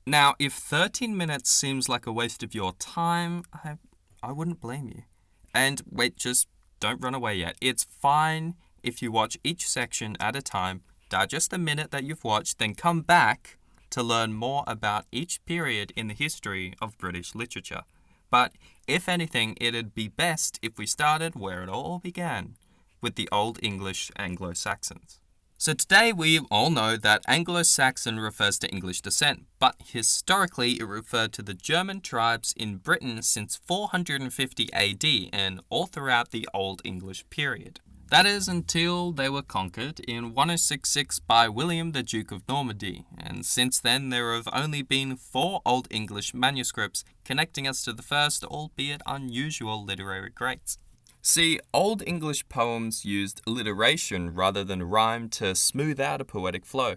Now, if 13 minutes seems like a waste of your time, I wouldn't blame you. And wait, just don't run away yet. It's fine if you watch each section at a time, digest the minute that you've watched, then come back to learn more about each period in the history of British literature. But if anything, it'd be best if we started where it all began, with the Old English Anglo-Saxons. So today we all know that Anglo-Saxon refers to English descent, but historically it referred to the German tribes in Britain since 450 AD and all throughout the Old English period. That is until they were conquered in 1066 by William the Duke of Normandy, and since then there have only been 4 Old English manuscripts connecting us to the first, albeit unusual, literary greats. See, Old English poems used alliteration rather than rhyme to smooth out a poetic flow,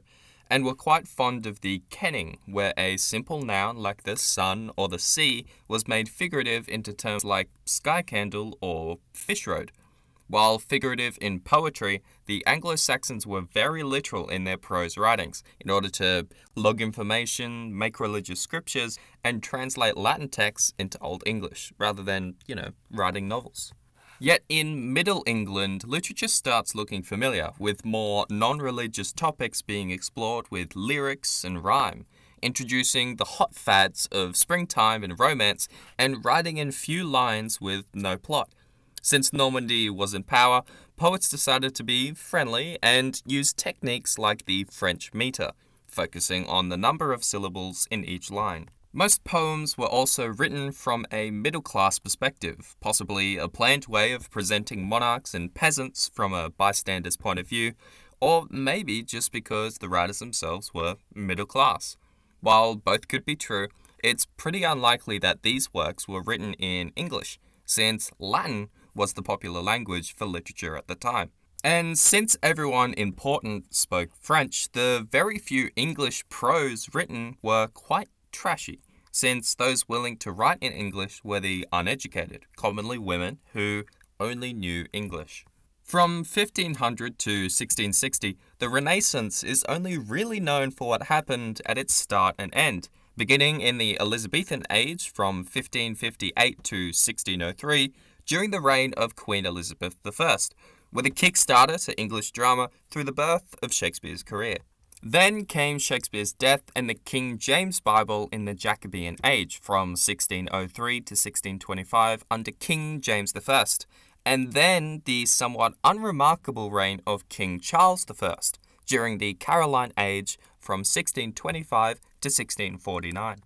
and were quite fond of the kenning, where a simple noun like the sun or the sea was made figurative into terms like sky candle or fish road. While figurative in poetry, the Anglo-Saxons were very literal in their prose writings in order to log information, make religious scriptures, and translate Latin texts into Old English, rather than, writing novels. Yet in Middle England, literature starts looking familiar, with more non-religious topics being explored with lyrics and rhyme, introducing the hot fads of springtime and romance, and writing in few lines with no plot. Since Normandy was in power, poets decided to be friendly and use techniques like the French meter, focusing on the number of syllables in each line. Most poems were also written from a middle-class perspective, possibly a planned way of presenting monarchs and peasants from a bystander's point of view, or maybe just because the writers themselves were middle class. While both could be true, it's pretty unlikely that these works were written in English, since Latin was the popular language for literature at the time. And since everyone important spoke French, the very few English prose written were quite trashy, since those willing to write in English were the uneducated, commonly women who only knew English. From 1500 to 1660, the Renaissance is only really known for what happened at its start and end, beginning in the Elizabethan age from 1558 to 1603 during the reign of Queen Elizabeth I, with a kickstarter to English drama through the birth of Shakespeare's career. Then came Shakespeare's death and the King James Bible in the Jacobean age from 1603 to 1625 under King James I, and then the somewhat unremarkable reign of King Charles I during the Caroline age from 1625 to 1649.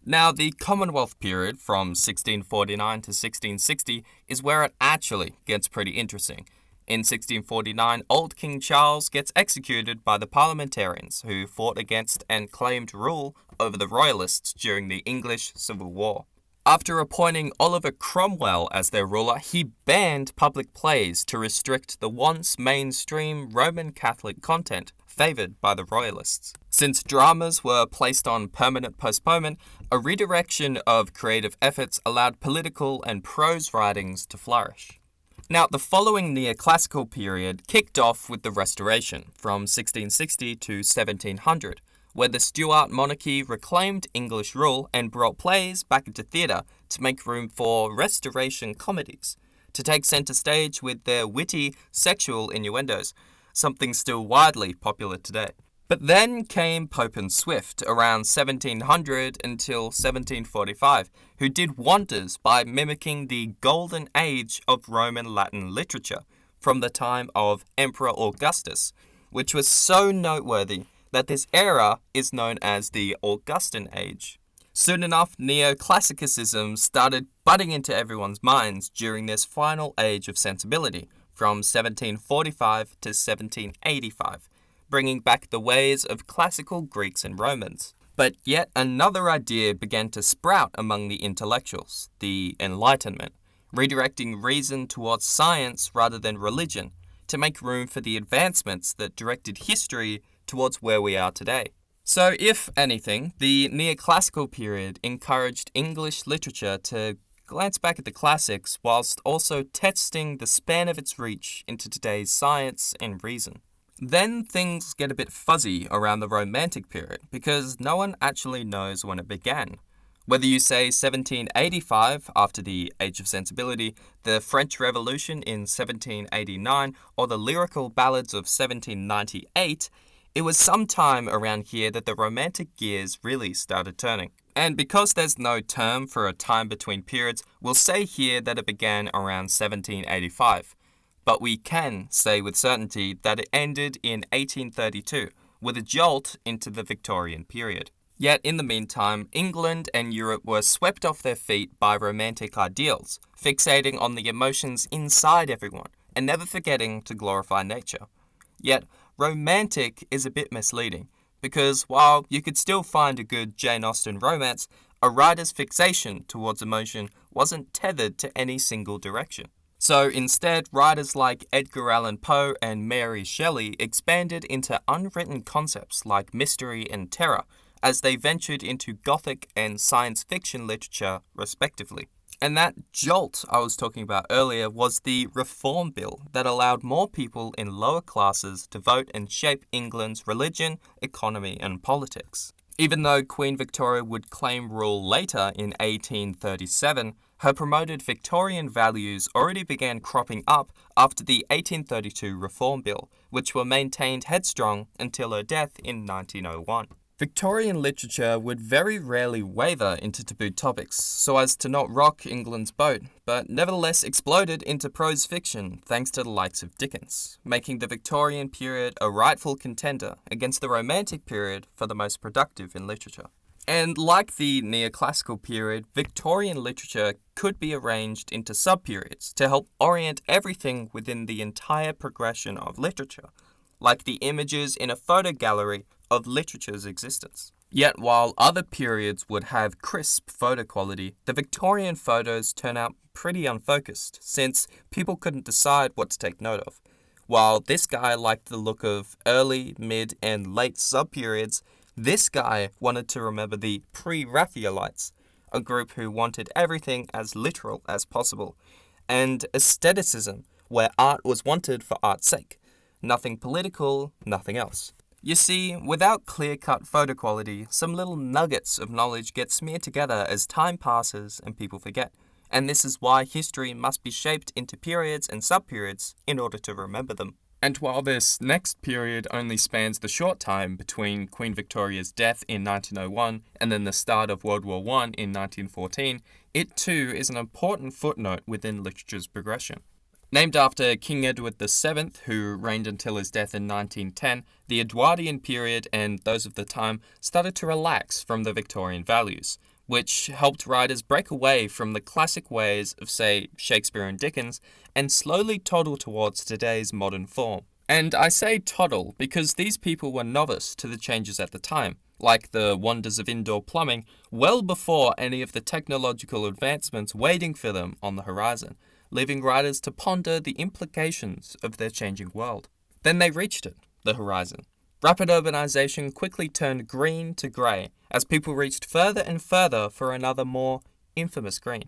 Now, the Commonwealth period from 1649 to 1660 is where it actually gets pretty interesting. In 1649, old King Charles gets executed by the parliamentarians who fought against and claimed rule over the royalists during the English Civil War. After appointing Oliver Cromwell as their ruler, he banned public plays to restrict the once mainstream Roman Catholic content favoured by the royalists. Since dramas were placed on permanent postponement, a redirection of creative efforts allowed political and prose writings to flourish. Now, the following neoclassical period kicked off with the Restoration from 1660 to 1700, where the Stuart monarchy reclaimed English rule and brought plays back into theatre to make room for Restoration comedies, to take centre stage with their witty sexual innuendos, something still widely popular today. But then came Pope and Swift around 1700 until 1745, who did wonders by mimicking the golden age of Roman Latin literature from the time of Emperor Augustus, which was so noteworthy that this era is known as the Augustan Age. Soon enough, neoclassicism started butting into everyone's minds during this final age of sensibility, from 1745 to 1785. Bringing back the ways of classical Greeks and Romans. But yet another idea began to sprout among the intellectuals, the Enlightenment, redirecting reason towards science rather than religion, to make room for the advancements that directed history towards where we are today. So, if anything, the neoclassical period encouraged English literature to glance back at the classics whilst also testing the span of its reach into today's science and reason. Then things get a bit fuzzy around the Romantic period because no one actually knows when it began. Whether you say 1785 after the Age of Sensibility, the French Revolution in 1789, or the lyrical ballads of 1798, it was sometime around here that the Romantic gears really started turning. And because there's no term for a time between periods, we'll say here that it began around 1785. But we can say with certainty that it ended in 1832, with a jolt into the Victorian period. Yet in the meantime, England and Europe were swept off their feet by romantic ideals, fixating on the emotions inside everyone and never forgetting to glorify nature. Yet, romantic is a bit misleading, because while you could still find a good Jane Austen romance, a writer's fixation towards emotion wasn't tethered to any single direction. So instead, writers like Edgar Allan Poe and Mary Shelley expanded into unwritten concepts like mystery and terror as they ventured into Gothic and science fiction literature, respectively. And that jolt I was talking about earlier was the Reform Bill that allowed more people in lower classes to vote and shape England's religion, economy, and politics. Even though Queen Victoria would claim rule later in 1837, her promoted Victorian values already began cropping up after the 1832 Reform Bill, which were maintained headstrong until her death in 1901. Victorian literature would very rarely waver into taboo topics, so as to not rock England's boat, but nevertheless exploded into prose fiction thanks to the likes of Dickens, making the Victorian period a rightful contender against the Romantic period for the most productive in literature. And like the neoclassical period, Victorian literature could be arranged into subperiods to help orient everything within the entire progression of literature, like the images in a photo gallery of literature's existence. Yet while other periods would have crisp photo quality, the Victorian photos turn out pretty unfocused, since people couldn't decide what to take note of. While this guy liked the look of early, mid, and late subperiods, this guy wanted to remember the pre-Raphaelites, a group who wanted everything as literal as possible, and aestheticism, where art was wanted for art's sake. Nothing political, nothing else. You see, without clear-cut photo quality, some little nuggets of knowledge get smeared together as time passes and people forget. And this is why history must be shaped into periods and subperiods in order to remember them. And while this next period only spans the short time between Queen Victoria's death in 1901 and then the start of World War I in 1914, it too is an important footnote within literature's progression. Named after King Edward VII, who reigned until his death in 1910, the Edwardian period and those of the time started to relax from the Victorian values, which helped writers break away from the classic ways of, say, Shakespeare and Dickens, and slowly toddle towards today's modern form. And I say toddle because these people were novice to the changes at the time, like the wonders of indoor plumbing, well before any of the technological advancements waiting for them on the horizon, leaving writers to ponder the implications of their changing world. Then they reached it, the horizon. Rapid urbanization quickly turned green to grey as people reached further and further for another more infamous green.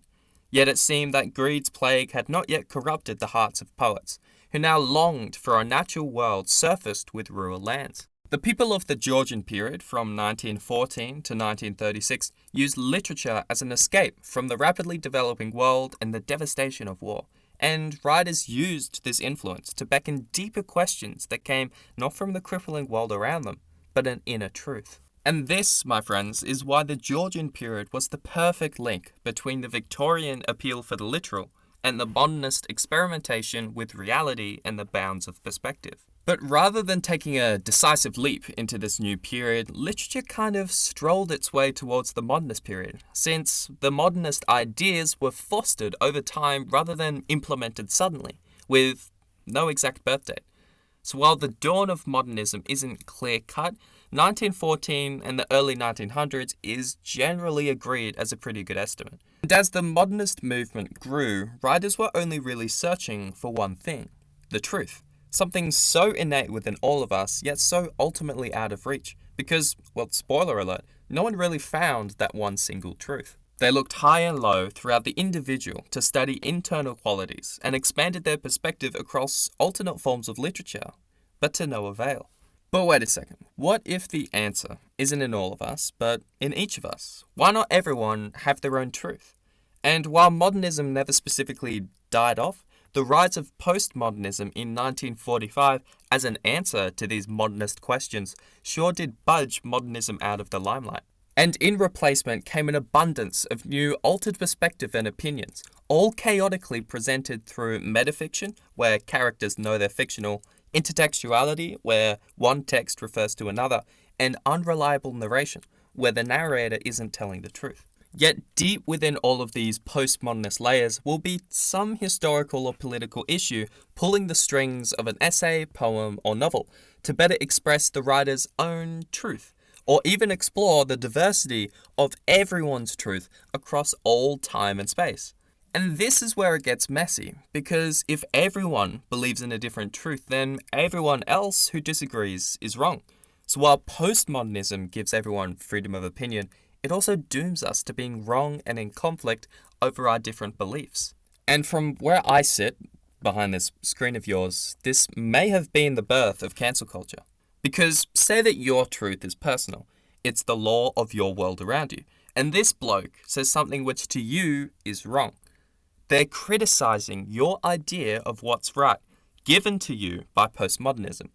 Yet it seemed that greed's plague had not yet corrupted the hearts of poets, who now longed for a natural world surfaced with rural lands. The people of the Georgian period, from 1914 to 1936, used literature as an escape from the rapidly developing world and the devastation of war. And writers used this influence to beckon deeper questions that came not from the crippling world around them, but an inner truth. And this, my friends, is why the Georgian period was the perfect link between the Victorian appeal for the literal and the modernist experimentation with reality and the bounds of perspective. But rather than taking a decisive leap into this new period, literature kind of strolled its way towards the modernist period, since the modernist ideas were fostered over time rather than implemented suddenly, with no exact birth date. So while the dawn of modernism isn't clear-cut, 1914 and the early 1900s is generally agreed as a pretty good estimate. And as the modernist movement grew, writers were only really searching for one thing: the truth. Something so innate within all of us, yet so ultimately out of reach. Because, well, spoiler alert, no one really found that one single truth. They looked high and low throughout the individual to study internal qualities and expanded their perspective across alternate forms of literature, but to no avail. But wait a second, what if the answer isn't in all of us, but in each of us? Why not everyone have their own truth? And while modernism never specifically died off, the rise of postmodernism in 1945 as an answer to these modernist questions sure did budge modernism out of the limelight. And in replacement came an abundance of new altered perspective and opinions, all chaotically presented through metafiction, where characters know they're fictional, intertextuality, where one text refers to another, and unreliable narration, where the narrator isn't telling the truth. Yet deep within all of these postmodernist layers will be some historical or political issue pulling the strings of an essay, poem, or novel to better express the writer's own truth, or even explore the diversity of everyone's truth across all time and space. And this is where it gets messy, because if everyone believes in a different truth, then everyone else who disagrees is wrong. So while postmodernism gives everyone freedom of opinion, it also dooms us to being wrong and in conflict over our different beliefs. And from where I sit, behind this screen of yours, this may have been the birth of cancel culture. Because say that your truth is personal, it's the law of your world around you, and this bloke says something which to you is wrong. They're criticizing your idea of what's right, given to you by postmodernism.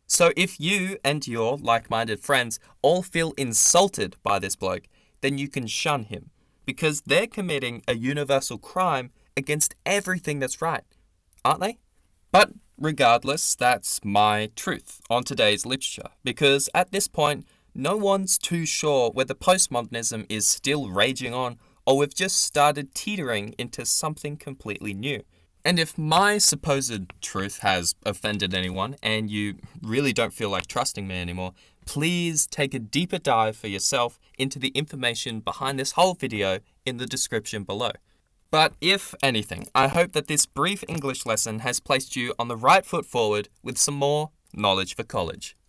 So if you and your like-minded friends all feel insulted by this bloke, then you can shun him, because they're committing a universal crime against everything that's right, aren't they? But regardless, that's my truth on today's literature, because at this point, no one's too sure whether postmodernism is still raging on or we've just started teetering into something completely new. And if my supposed truth has offended anyone and you really don't feel like trusting me anymore, please take a deeper dive for yourself into the information behind this whole video in the description below. But if anything, I hope that this brief English lesson has placed you on the right foot forward with some more knowledge for college.